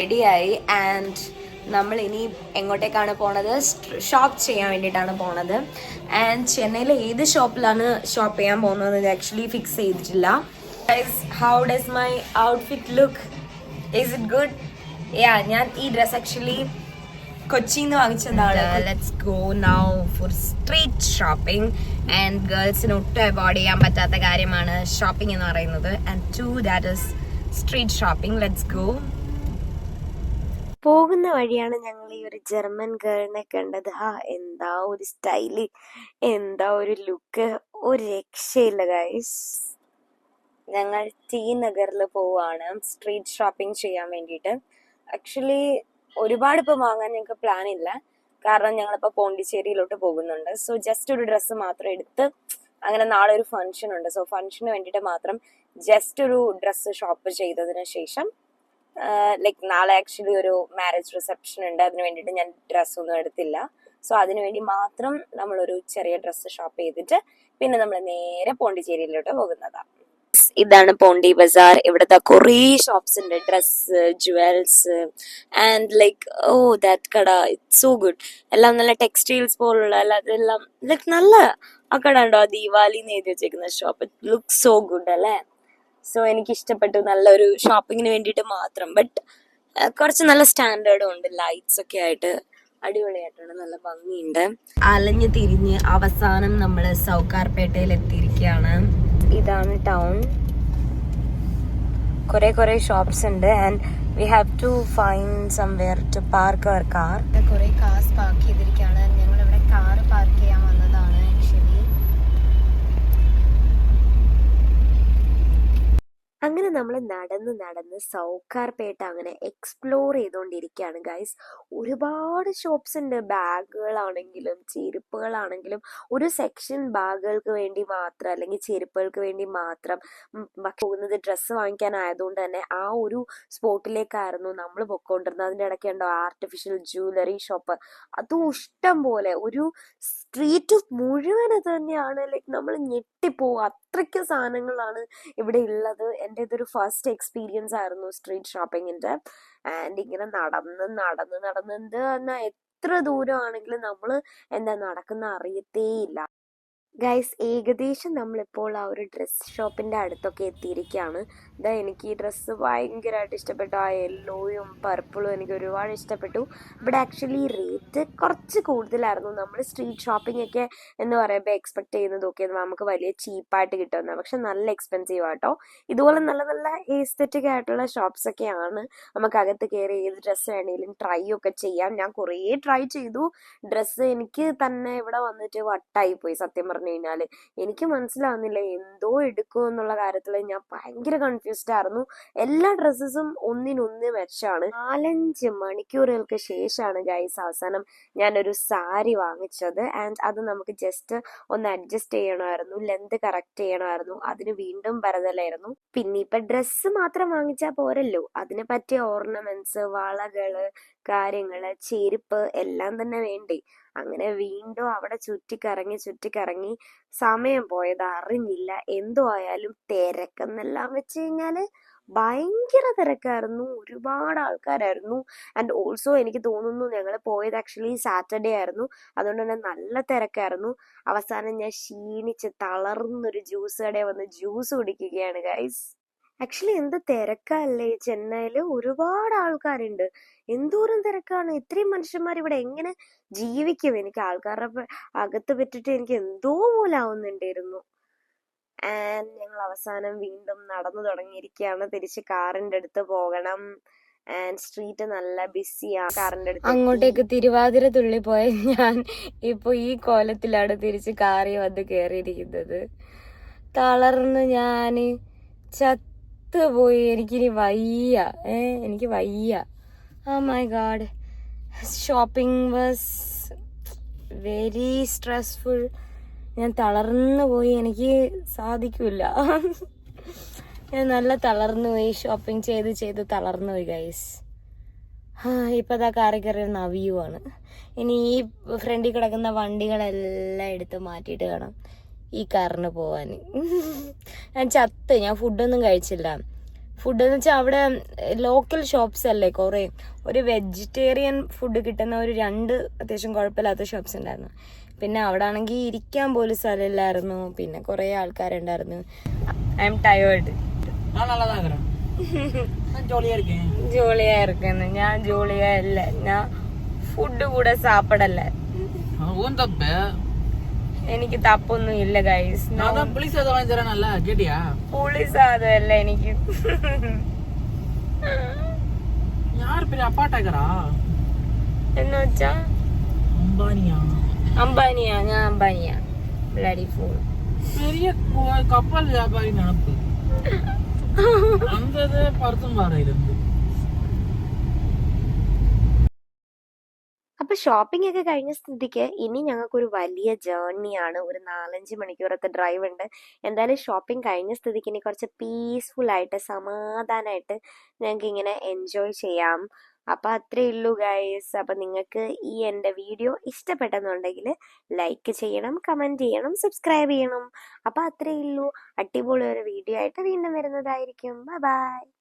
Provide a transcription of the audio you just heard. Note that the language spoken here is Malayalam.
റെഡിയായി ആൻഡ് നമ്മൾ ഇനി എങ്ങോട്ടേക്കാണ് പോണത്? ഷോപ്പ് ചെയ്യാൻ വേണ്ടിയിട്ടാണ് പോണത്. ആൻഡ് ചെന്നൈയിലെ ഏത് ഷോപ്പിലാണ് ഷോപ്പ് ചെയ്യാൻ പോകുന്നത് ആക്ച്വലി ഫിക്സ് ചെയ്തിട്ടില്ല. How does my outfit look? Is it good? ഞാൻ ഈ ഡ്രസ് ആക്ച്വലി കൊച്ചിന്ന് വാങ്ങിച്ചതാണ്. Let's go now for street shopping. And ഗേൾസിന് ഒട്ടും അവോയ്ഡ് ചെയ്യാൻ പറ്റാത്ത കാര്യമാണ് ഷോപ്പിംഗ് എന്ന് പറയുന്നത്. And to that is street shopping. Let's go. പോകുന്ന വഴിയാണ് ഞങ്ങൾ ഈ ഒരു ജർമ്മൻ ഗേളിനെ കണ്ടത്. എന്താ ഒരു സ്റ്റൈല്, എന്താ ഒരു ലുക്ക്, ഒരു രക്ഷയില്ല ഗൈസ്. ഞങ്ങൾ ടി നഗറിൽ പോവാണ് സ്ട്രീറ്റ് ഷോപ്പിംഗ് ചെയ്യാൻ വേണ്ടിയിട്ട്. ആക്ച്വലി ഒരുപാട് ഇപ്പം വാങ്ങാൻ ഞങ്ങൾക്ക് പ്ലാൻ ഇല്ല, കാരണം ഞങ്ങളിപ്പോൾ പോണ്ടിച്ചേരിയിലോട്ട് പോകുന്നുണ്ട്. സോ ജസ്റ്റ് ഒരു ഡ്രസ്സ് മാത്രം എടുത്ത്, അങ്ങനെ നാളെ ഒരു ഫംഗ്ഷൻ ഉണ്ട്. സോ ഫംഗ്ഷന് വേണ്ടിയിട്ട് മാത്രം ജസ്റ്റ് ഒരു ഡ്രസ്സ് ഷോപ്പ് ചെയ്തതിന് ശേഷം ലൈക്ക് നാളെ ആക്ച്വലി ഒരു മാരേജ് റിസപ്ഷൻ ഉണ്ട്. അതിന് വേണ്ടിയിട്ട് ഞാൻ ഡ്രസ്സൊന്നും എടുത്തില്ല. സോ അതിന് വേണ്ടി മാത്രം നമ്മളൊരു ചെറിയ ഡ്രസ്സ് ഷോപ്പ് ചെയ്തിട്ട് പിന്നെ നമ്മൾ നേരെ പോണ്ടിച്ചേരിയിലോട്ട് പോകുന്നതാണ്. ഇതാണ് പോണ്ടി ബസാർ. ഇവിടുത്തെ കുറേ ഷോപ്സ് ഉണ്ട്, dress, jewels and like that കട ഇറ്റ്സ് സോ ഗുഡ്. എല്ലാം നല്ല ടെക്സ്റ്റൈൽസ് പോലുള്ള അതെല്ലാം ലൈക്ക് നല്ല ആ കട ഉണ്ടോ, ദീപാവലിന്ന് എഴുതി വെച്ചേക്കുന്ന shop. It look so good അല്ലേ? സോ എനിക്ക് ഇഷ്ടപ്പെട്ടു, നല്ലൊരു ഷോപ്പിങ്ങിന് വേണ്ടിയിട്ട് മാത്രം. ബട്ട് കുറച്ച് നല്ല സ്റ്റാൻഡേർഡും ഉണ്ട്, ലൈറ്റ്സ് ഒക്കെ ആയിട്ട് അടിപൊളിയായിട്ടുണ്ട്, നല്ല ഭംഗിയുണ്ട്. അലഞ്ഞു തിരിഞ്ഞ് അവസാനം നമ്മൾ സൗകാർപേട്ടയിൽ എത്തിയിരിക്കുകയാണ്. ഇതാണ് ടൗൺ. കുറെ ഷോപ്സ് ഉണ്ട് and we have to find somewhere to park our car. കുറെ കാർസ് പാർക്ക് ചെയ്തിരിക്കുകയാണ്. ഞങ്ങൾ ഇവിടെ കാർ പാർക്ക് ചെയ്യാൻ വന്നതാണ് ആക്ച്വലി. അങ്ങനെ നമ്മൾ നടന്ന് സൗകാർപേട്ട അങ്ങനെ എക്സ്പ്ലോർ ചെയ്തുകൊണ്ടിരിക്കുകയാണ് ഗൈസ്. ഒരുപാട് ഷോപ്സ് ഉണ്ട്, ബാഗുകളാണെങ്കിലും ചെരുപ്പുകളാണെങ്കിലും. ഒരു സെക്ഷൻ ബാഗുകൾക്ക് വേണ്ടി മാത്രം അല്ലെങ്കിൽ ചെരുപ്പുകൾക്ക് വേണ്ടി മാത്രം. പോകുന്നത് ഡ്രസ്സ് വാങ്ങിക്കാനായതുകൊണ്ട് തന്നെ ആ ഒരു സ്പോട്ടിലേക്കായിരുന്നു നമ്മൾ പൊക്കോണ്ടിരുന്നത്. അതിൻ്റെ ഇടയ്ക്ക് ഉണ്ടോ ആർട്ടിഫിഷ്യൽ ജ്വല്ലറി ഷോപ്പ്, അതും ഇഷ്ടം പോലെ. ഒരു സ്ട്രീറ്റ് മുഴുവൻ അത് തന്നെയാണ്. ലൈക്ക് നമ്മൾ ഞെട്ടിപ്പോവും, അത്രയ്ക്ക് സാധനങ്ങളാണ് ഇവിടെ ഉള്ളത്. എൻ്റെ ഇതൊരു ഫസ്റ്റ് എക്സ്പീരിയൻസ് ആയിരുന്നു സ്ട്രീറ്റ് ഷോപ്പിങ്ങിൻ്റെ. ആൻഡ് ഇങ്ങനെ നടന്ന് എത്ര ദൂരമാണെങ്കിലും നമ്മൾ നടക്കുന്ന അറിയത്തേയില്ല ഗൈസ്. ഏകദേശം നമ്മളിപ്പോൾ ആ ഒരു ഡ്രസ് ഷോപ്പിൻ്റെ അടുത്തൊക്കെ എത്തിയിരിക്കുകയാണ്. ഇതാ എനിക്ക് ഈ ഡ്രസ്സ് ഭയങ്കരമായിട്ട് ഇഷ്ടപ്പെട്ടു. ആ യെല്ലോയും പർപ്പിളും എനിക്ക് ഒരുപാട് ഇഷ്ടപ്പെട്ടു. ഇവിടെ ആക്ച്വലി റേറ്റ് കുറച്ച് കൂടുതലായിരുന്നു. നമ്മൾ സ്ട്രീറ്റ് ഷോപ്പിംഗ് ഒക്കെ എന്ന് പറയുമ്പോൾ എക്സ്പെക്ട് ചെയ്യുന്നതൊക്കെ നമുക്ക് വലിയ ചീപ്പായിട്ട് കിട്ടുന്നത്, പക്ഷെ നല്ല എക്സ്പെൻസീവ് ആട്ടോ. ഇതുപോലെ നല്ല നല്ല എസ്തെറ്റിക് ആയിട്ടുള്ള ഷോപ്സ് ഒക്കെയാണ്. നമുക്ക് അകത്ത് കയറി ഏത് ഡ്രസ്സ് വേണമെങ്കിലും ട്രൈ ഒക്കെ ചെയ്യാം. ഞാൻ കുറേ ട്രൈ ചെയ്തു ഡ്രസ്സ്. എനിക്ക് തന്നെ ഇവിടെ വന്നിട്ട് വട്ടായി പോയി സത്യം പറഞ്ഞു കഴിഞ്ഞാല്. എനിക്ക് മനസ്സിലാവുന്നില്ല എന്തോ എടുക്കും എന്നുള്ള കാര്യത്തിൽ ഞാൻ ഭയങ്കര കൺഫ്യൂസ്ഡ് ആയിരുന്നു. എല്ലാ ഡ്രസ്സസും ഒന്നിനൊന്ന് മെച്ചാണ്. 4-5 മണിക്കൂറുകൾക്ക് ശേഷമാണ് ഗൈസ് അവസാനം ഞാനൊരു സാരി വാങ്ങിച്ചത്. ആൻഡ് അത് നമുക്ക് ജസ്റ്റ് ഒന്ന് അഡ്ജസ്റ്റ് ചെയ്യണമായിരുന്നു, ലെന്ത് കറക്റ്റ് ചെയ്യണമായിരുന്നു. അതിന് വീണ്ടും പരതലായിരുന്നു. പിന്നെ ഇപ്പൊ ഡ്രസ്സ് മാത്രം വാങ്ങിച്ചാൽ പോരല്ലോ, അതിനെ പറ്റിയ ഓർണമെന്റ്സ്, വളകള്, കാര്യങ്ങള്, ചെരുപ്പ് എല്ലാം തന്നെ വേണ്ടേ. അങ്ങനെ വീണ്ടും അവിടെ ചുറ്റിക്കറങ്ങി സമയം പോയത് അറിഞ്ഞില്ല. എന്തോ ആയാലും തിരക്കെന്നെല്ലാം വെച്ച് കഴിഞ്ഞാല് ഭയങ്കര തിരക്കായിരുന്നു, ഒരുപാട് ആൾക്കാരായിരുന്നു. ആൻഡ് ഓൾസോ എനിക്ക് തോന്നുന്നു ഞങ്ങൾ പോയത് ആക്ച്വലി സാറ്റർഡേ ആയിരുന്നു, അതുകൊണ്ട് തന്നെ നല്ല തിരക്കായിരുന്നു. അവസാനം ഞാൻ ക്ഷീണിച്ച് തളർന്നൊരു ജ്യൂസ് കടയിൽ വന്ന് ജ്യൂസ് കുടിക്കുകയാണ് ഗൈസ്. ആക്ച്വലി എന്ത് തിരക്കല്ലേ ചെന്നൈയിൽ, ഒരുപാട് ആൾക്കാരുണ്ട്. എന്തോരം തിരക്കാണ്, ഇത്രയും മനുഷ്യന്മാർ ഇവിടെ എങ്ങനെ ജീവിക്കും? എനിക്ക് ആൾക്കാരുടെ അകത്ത് പറ്റിട്ട് എനിക്ക് എന്തോ പോലെ ആവുന്നുണ്ടായിരുന്നു. ആൻഡ് ഞങ്ങൾ അവസാനം വീണ്ടും നടന്നു തുടങ്ങിയിരിക്കുകയാണ്. തിരിച്ച് കാറിന്റെ അടുത്ത് പോകണം. ആൻഡ് സ്ട്രീറ്റ് നല്ല ബിസിയാണ്. കാറിന്റെ അടുത്ത് അങ്ങോട്ടേക്ക് തിരുവാതിര തുള്ളി പോയ ഞാൻ ഇപ്പൊ ഈ കോലത്തിലാണ് തിരിച്ച് കാറിൽ വന്ന് കയറിയിരിക്കുന്നത്. തളർന്ന് ഞാന് പോയി. എനിക്കിനി വയ്യ, എനിക്ക് വയ്യ. Oh my god, shopping was very stressful. ഞാൻ തളർന്നു പോയി, എനിക്ക് സാധിക്കില്ല. ഞാൻ നല്ല തളർന്നു പോയി, ഷോപ്പിംഗ് ചെയ്ത് തളർന്നു പോയി ഗൈസ്. ഇപ്പം അതാ കാറി കയറി നവിയുവാണ്. ഇനി ഈ ഫ്രണ്ടിൽ കിടക്കുന്ന വണ്ടികളെല്ലാം എടുത്ത് മാറ്റിയിട്ട് വേണം ഈ കാറിന് പോവാൻ. ഞാൻ ഫുഡൊന്നും കഴിച്ചില്ല. ഫുഡ് എന്ന് വെച്ചാൽ അവിടെ ലോക്കൽ ഷോപ്സ് അല്ലേ കുറേ. ഒരു വെജിറ്റേറിയൻ ഫുഡ് കിട്ടുന്ന ഒരു 2 അത്യാവശ്യം കുഴപ്പമില്ലാത്ത ഷോപ്സ് ഉണ്ടായിരുന്നു. പിന്നെ അവിടെ ആണെങ്കിൽ ഇരിക്കാൻ പോലും സ്ഥലമില്ലായിരുന്നു. പിന്നെ കുറേ ആൾക്കാരുണ്ടായിരുന്നു. I am tired. ജോളിയാ ഇരിക്കുന്നു. ഞാൻ ജോളിയാ ഇല്ല, ഞാൻ ഫുഡ് കൂടെ സാപ്പിടല്ല. എനിക്ക് തപ്പൊന്നും ഇല്ല ഗൈസ്. പുളി സാധമല്ല എനിക്ക്. എന്ന് വെച്ചാ അംബാനിയാ, ഞാൻ അംബാനിയാ. Bloody fool. കപ്പൽ വ്യാപാരി നടപ്പ് പർത്തും പറയുന്നു. അപ്പൊ ഷോപ്പിംഗ് ഒക്കെ കഴിഞ്ഞ സ്ഥിതിക്ക് ഇനി ഞങ്ങൾക്കൊരു വലിയ ജേർണിയാണ്. ഒരു 4-5 മണിക്കൂറത്തെ ഡ്രൈവ് ഉണ്ട്. എന്തായാലും ഷോപ്പിംഗ് കഴിഞ്ഞ സ്ഥിതിക്ക് ഇനി കുറച്ച് പീസ്ഫുൾ ആയിട്ട് സമാധാനമായിട്ട് ഞങ്ങൾക്ക് ഇങ്ങനെ എൻജോയ് ചെയ്യാം. അപ്പൊ അത്രേ ഉള്ളൂ ഗൈസ്. അപ്പൊ നിങ്ങൾക്ക് ഈ എൻ്റെ വീഡിയോ ഇഷ്ടപ്പെട്ടെന്നുണ്ടെങ്കിൽ ലൈക്ക് ചെയ്യണം, കമന്റ് ചെയ്യണം, സബ്സ്ക്രൈബ് ചെയ്യണം. അപ്പൊ അത്രേ ഉള്ളൂ. അടിപൊളി ഒരു വീഡിയോ ആയിട്ട് വീണ്ടും വരുന്നതായിരിക്കും. Bye bye.